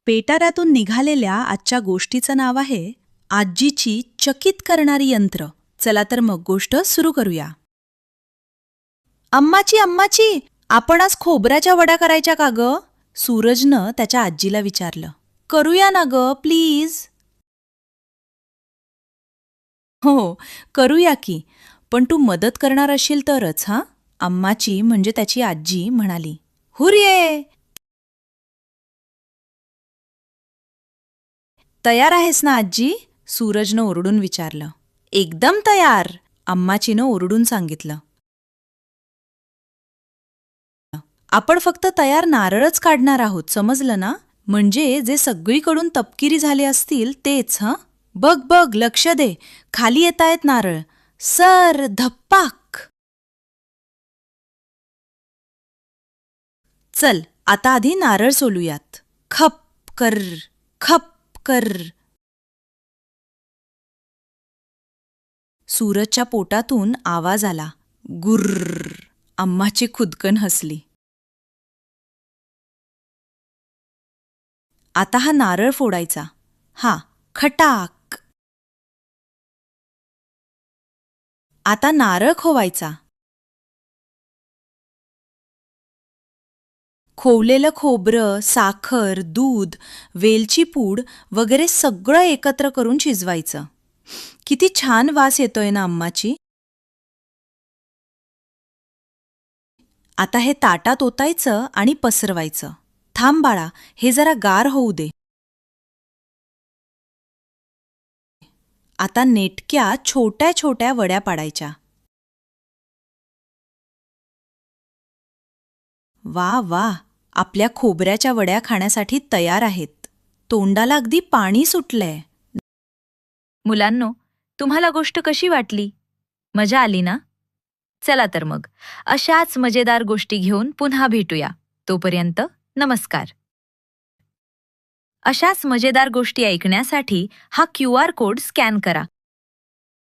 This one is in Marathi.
पेटाऱ्यातून निघालेल्या आजच्या गोष्टीचं नाव आहे आजीची चकित करणारी यंत्र. चला तर मग गोष्ट सुरू करूया. अम्माची अम्माची, आपण आज खोबऱ्याच्या वड्या करायच्या का ग? सूरजनं त्याच्या आजीला विचारलं. करूया ना ग, प्लीज. हो, करूया की, पण तू मदत करणार असशील तरच. हा, अम्माची म्हणजे त्याची आजी म्हणाली. हुर्ये! तयार आहेस ना आजी? सूरजनं ओरडून विचारलं. एकदम तयार, अम्माचीनं ओरडून सांगितलं. आपण फक्त तयार नारळच काढणार आहोत, समजलं ना? म्हणजे जे सगळीकडून तपकिरी झाले असतील तेच. हं, बघ बघ, लक्ष दे, खाली येतायत नारळ. सर धप्पाक. चल, आता आधी नारळ सोलूयात. खप कर, खप कर. सूरजच्या पोटातून आवाज आला. गुर्र. अम्माची खुदकन हसली. आता हा नारळ फोडायचा. हा, खटाक. आता नारळ खोवायचा. खोवलेलं खोबरं, साखर, दूध, वेलची पूड वगैरे सगळं एकत्र करून शिजवायचं. किती छान वास येतोय ना अम्माची. आता हे ताटात ओतायचं आणि पसरवायचं. थांब बाळा, हे जरा गार होऊ दे. आता नेटक्या छोट्या छोट्या वड्या पाडायच्या. वा वा, आपल्या खोबऱ्याच्या वड्या खाण्यासाठी तयार आहेत. तोंडाला अगदी पाणी सुटलंय. मुलांनो, तुम्हाला गोष्ट कशी वाटली? मजा आली ना? चला तर मग, अशाच मजेदार गोष्टी घेऊन पुन्हा भेटूया. तोपर्यंत नमस्कार. अशाच मजेदार गोष्टी ऐकण्यासाठी हा QR कोड स्कॅन करा